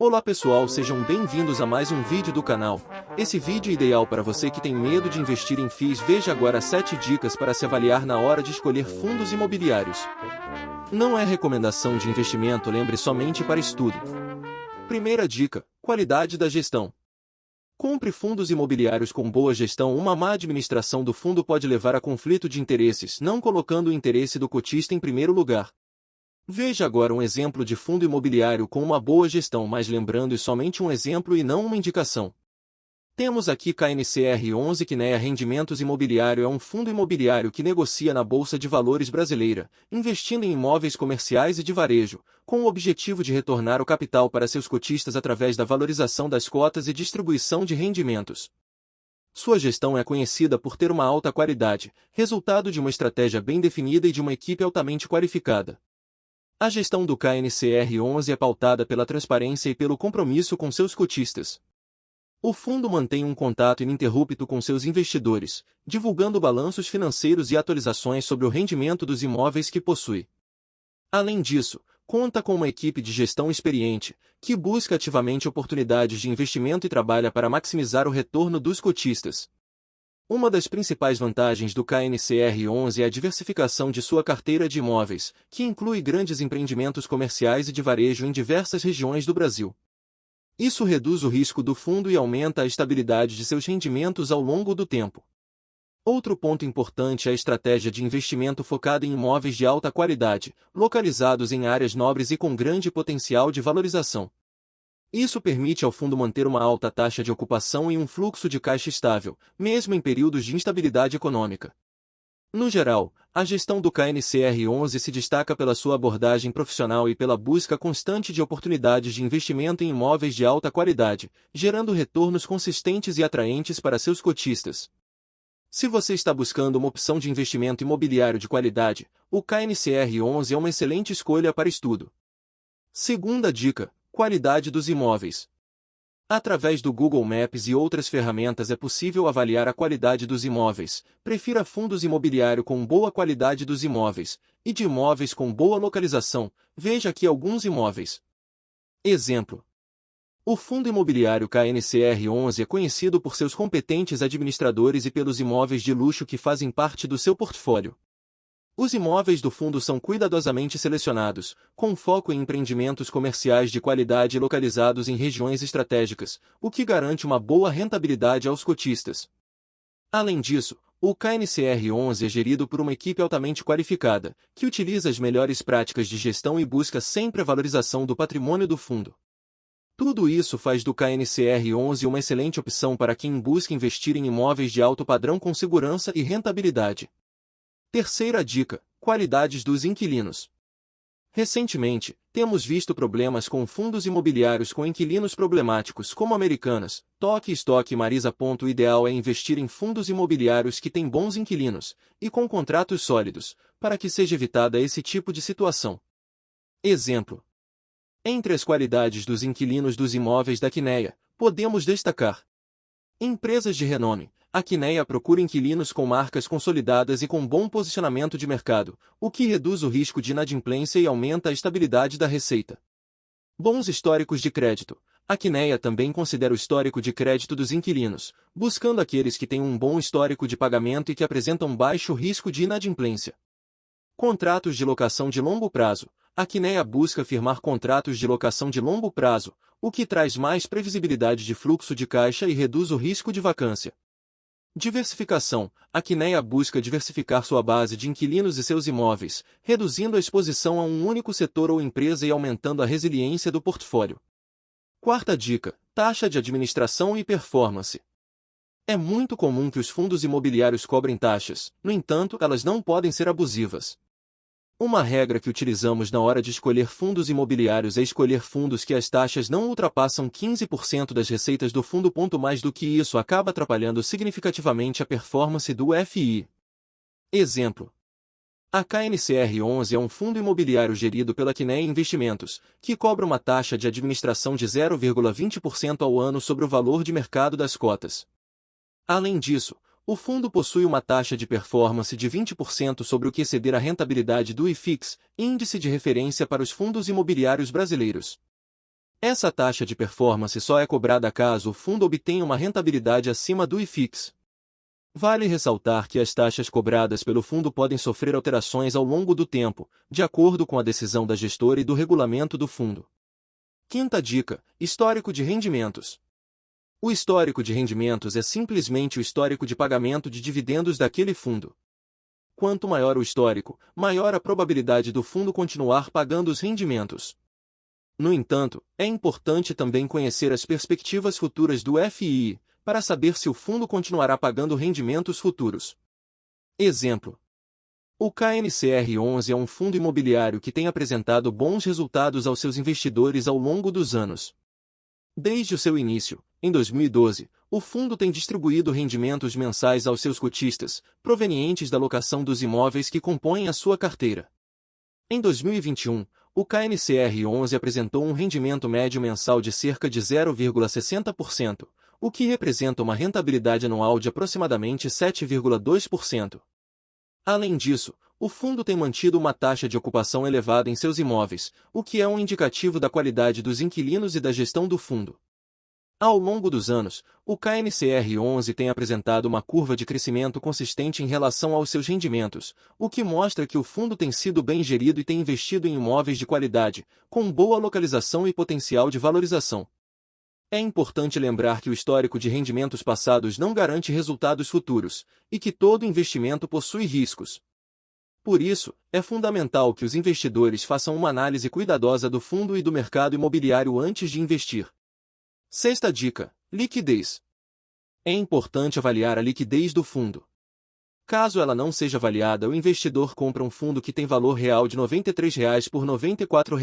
Olá pessoal, sejam bem-vindos a mais um vídeo do canal. Esse vídeo é ideal para você que tem medo de investir em FIIs. Veja agora 7 dicas para se avaliar na hora de escolher fundos imobiliários. Não é recomendação de investimento, lembre, somente para estudo. Primeira dica: qualidade da gestão. Compre fundos imobiliários com boa gestão. Uma má administração do fundo pode levar a conflito de interesses, não colocando o interesse do cotista em primeiro lugar. Veja agora um exemplo de fundo imobiliário com uma boa gestão, mas lembrando, é somente um exemplo e não uma indicação. Temos aqui KNCR11 Kinea Rendimentos Imobiliário. É um fundo imobiliário que negocia na Bolsa de Valores brasileira, investindo em imóveis comerciais e de varejo, com o objetivo de retornar o capital para seus cotistas através da valorização das cotas e distribuição de rendimentos. Sua gestão é conhecida por ter uma alta qualidade, resultado de uma estratégia bem definida e de uma equipe altamente qualificada. A gestão do KNCR11 é pautada pela transparência e pelo compromisso com seus cotistas. O fundo mantém um contato ininterrupto com seus investidores, divulgando balanços financeiros e atualizações sobre o rendimento dos imóveis que possui. Além disso, conta com uma equipe de gestão experiente, que busca ativamente oportunidades de investimento e trabalha para maximizar o retorno dos cotistas. Uma das principais vantagens do KNCR11 é a diversificação de sua carteira de imóveis, que inclui grandes empreendimentos comerciais e de varejo em diversas regiões do Brasil. Isso reduz o risco do fundo e aumenta a estabilidade de seus rendimentos ao longo do tempo. Outro ponto importante é a estratégia de investimento focada em imóveis de alta qualidade, localizados em áreas nobres e com grande potencial de valorização. Isso permite ao fundo manter uma alta taxa de ocupação e um fluxo de caixa estável, mesmo em períodos de instabilidade econômica. No geral, a gestão do KNCR11 se destaca pela sua abordagem profissional e pela busca constante de oportunidades de investimento em imóveis de alta qualidade, gerando retornos consistentes e atraentes para seus cotistas. Se você está buscando uma opção de investimento imobiliário de qualidade, o KNCR11 é uma excelente escolha para estudo. Segunda dica: qualidade dos imóveis. Através do Google Maps e outras ferramentas é possível avaliar a qualidade dos imóveis. Prefira fundos imobiliários com boa qualidade dos imóveis, e de imóveis com boa localização. Veja aqui alguns imóveis. Exemplo: o fundo imobiliário KNCR11 é conhecido por seus competentes administradores e pelos imóveis de luxo que fazem parte do seu portfólio. Os imóveis do fundo são cuidadosamente selecionados, com foco em empreendimentos comerciais de qualidade e localizados em regiões estratégicas, o que garante uma boa rentabilidade aos cotistas. Além disso, o KNCR11 é gerido por uma equipe altamente qualificada, que utiliza as melhores práticas de gestão e busca sempre a valorização do patrimônio do fundo. Tudo isso faz do KNCR11 uma excelente opção para quem busca investir em imóveis de alto padrão com segurança e rentabilidade. Terceira dica: qualidades dos inquilinos. Recentemente, temos visto problemas com fundos imobiliários com inquilinos problemáticos como Americanas, Toque Stock e Marisa. O ideal é investir em fundos imobiliários que têm bons inquilinos, e com contratos sólidos, para que seja evitada esse tipo de situação. Exemplo: entre as qualidades dos inquilinos dos imóveis da Kinea, podemos destacar: empresas de renome. A Kinea procura inquilinos com marcas consolidadas e com bom posicionamento de mercado, o que reduz o risco de inadimplência e aumenta a estabilidade da receita. Bons históricos de crédito. A Kinea também considera o histórico de crédito dos inquilinos, buscando aqueles que têm um bom histórico de pagamento e que apresentam baixo risco de inadimplência. Contratos de locação de longo prazo. A Kinea busca firmar contratos de locação de longo prazo, o que traz mais previsibilidade de fluxo de caixa e reduz o risco de vacância. Diversificação. A Kinea busca diversificar sua base de inquilinos e seus imóveis, reduzindo a exposição a um único setor ou empresa e aumentando a resiliência do portfólio. Quarta dica: taxa de administração e performance. É muito comum que os fundos imobiliários cobrem taxas, no entanto, elas não podem ser abusivas. Uma regra que utilizamos na hora de escolher fundos imobiliários é escolher fundos que as taxas não ultrapassam 15% das receitas do fundo. Mais do que isso acaba atrapalhando significativamente a performance do FI. Exemplo: a KNCR11 é um fundo imobiliário gerido pela Kinea Investimentos, que cobra uma taxa de administração de 0,20% ao ano sobre o valor de mercado das cotas. Além disso, o fundo possui uma taxa de performance de 20% sobre o que exceder a rentabilidade do IFIX, índice de referência para os fundos imobiliários brasileiros. Essa taxa de performance só é cobrada caso o fundo obtenha uma rentabilidade acima do IFIX. Vale ressaltar que as taxas cobradas pelo fundo podem sofrer alterações ao longo do tempo, de acordo com a decisão da gestora e do regulamento do fundo. Quinta dica: histórico de rendimentos. O histórico de rendimentos é simplesmente o histórico de pagamento de dividendos daquele fundo. Quanto maior o histórico, maior a probabilidade do fundo continuar pagando os rendimentos. No entanto, é importante também conhecer as perspectivas futuras do FII, para saber se o fundo continuará pagando rendimentos futuros. Exemplo: o KNCR11 é um fundo imobiliário que tem apresentado bons resultados aos seus investidores ao longo dos anos. Desde o seu início, em 2012, o fundo tem distribuído rendimentos mensais aos seus cotistas, provenientes da locação dos imóveis que compõem a sua carteira. Em 2021, o KNCR11 apresentou um rendimento médio mensal de cerca de 0,60%, o que representa uma rentabilidade anual de aproximadamente 7,2%. Além disso, o fundo tem mantido uma taxa de ocupação elevada em seus imóveis, o que é um indicativo da qualidade dos inquilinos e da gestão do fundo. Ao longo dos anos, o KNCR11 tem apresentado uma curva de crescimento consistente em relação aos seus rendimentos, o que mostra que o fundo tem sido bem gerido e tem investido em imóveis de qualidade, com boa localização e potencial de valorização. É importante lembrar que o histórico de rendimentos passados não garante resultados futuros, e que todo investimento possui riscos. Por isso, é fundamental que os investidores façam uma análise cuidadosa do fundo e do mercado imobiliário antes de investir. Sexta dica: liquidez. É importante avaliar a liquidez do fundo. Caso ela não seja avaliada, o investidor compra um fundo que tem valor real de R$ 93 por R$ 94,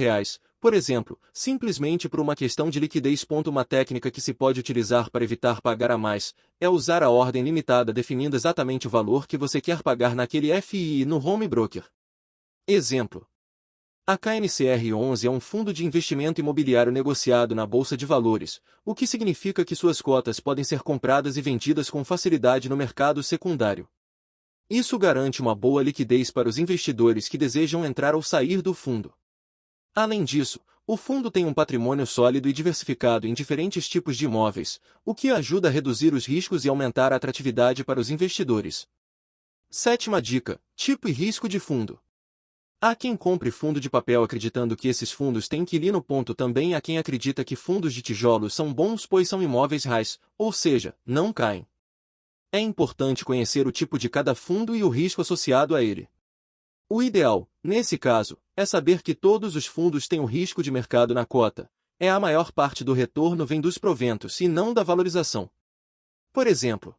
por exemplo, simplesmente por uma questão de liquidez. Uma técnica que se pode utilizar para evitar pagar a mais é usar a ordem limitada definindo exatamente o valor que você quer pagar naquele FII no home broker. Exemplo: a KNCR11 é um fundo de investimento imobiliário negociado na Bolsa de Valores, o que significa que suas cotas podem ser compradas e vendidas com facilidade no mercado secundário. Isso garante uma boa liquidez para os investidores que desejam entrar ou sair do fundo. Além disso, o fundo tem um patrimônio sólido e diversificado em diferentes tipos de imóveis, o que ajuda a reduzir os riscos e aumentar a atratividade para os investidores. Sétima dica: tipo e risco de fundo. Há quem compre fundo de papel acreditando que esses fundos têm inquilino. Também há quem acredita que fundos de tijolos são bons pois são imóveis RAIs, ou seja, não caem. É importante conhecer o tipo de cada fundo e o risco associado a ele. O ideal, nesse caso, é saber que todos os fundos têm o risco de mercado na cota. A maior parte do retorno vem dos proventos e não da valorização. Por exemplo,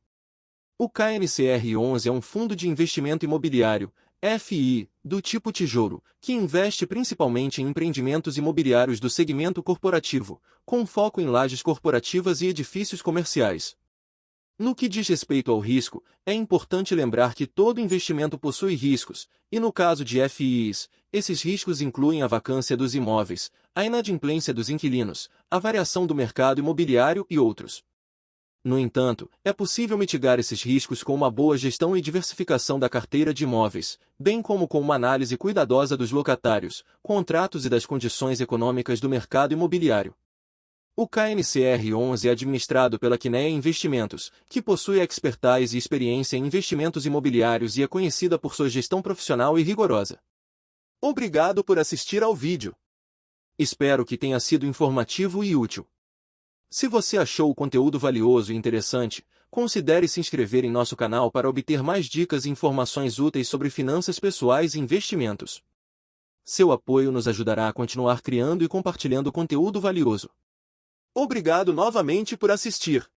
o KNCR11 é um fundo de investimento imobiliário, FII, do tipo tijolo, que investe principalmente em empreendimentos imobiliários do segmento corporativo, com foco em lajes corporativas e edifícios comerciais. No que diz respeito ao risco, é importante lembrar que todo investimento possui riscos, e no caso de FIIs, esses riscos incluem a vacância dos imóveis, a inadimplência dos inquilinos, a variação do mercado imobiliário e outros. No entanto, é possível mitigar esses riscos com uma boa gestão e diversificação da carteira de imóveis, bem como com uma análise cuidadosa dos locatários, contratos e das condições econômicas do mercado imobiliário. O KNCR11 é administrado pela Quineia Investimentos, que possui expertise e experiência em investimentos imobiliários e é conhecida por sua gestão profissional e rigorosa. Obrigado por assistir ao vídeo. Espero que tenha sido informativo e útil. Se você achou o conteúdo valioso e interessante, considere se inscrever em nosso canal para obter mais dicas e informações úteis sobre finanças pessoais e investimentos. Seu apoio nos ajudará a continuar criando e compartilhando conteúdo valioso. Obrigado novamente por assistir.